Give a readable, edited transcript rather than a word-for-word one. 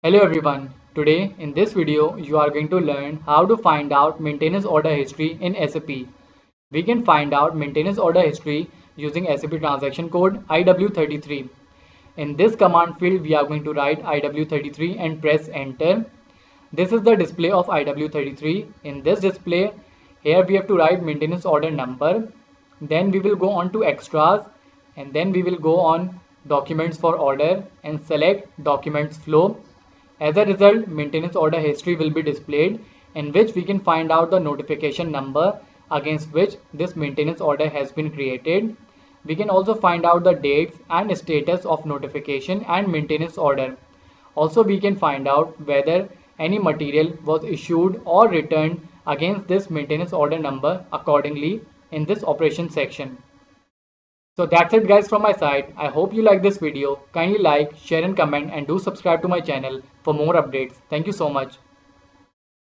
Hello everyone. Today in this video you are going to learn how to find out maintenance order history in SAP. We can find out maintenance order history using SAP transaction code IW33. In this command field we are going to write IW33 and press enter. This is the display of IW33. In this display here we have to write maintenance order number. Then we will go on to extras and then we will go on documents for order and select documents flow. As a result, maintenance order history will be displayed in which we can find out the notification number against which this maintenance order has been created. We can also find out the dates and status of notification and maintenance order. Also, we can find out whether any material was issued or returned against this maintenance order number accordingly in this operation section. So that's it guys from my side. I hope you like this video. Kindly like, share and comment and do subscribe to my channel for more updates. Thank you so much.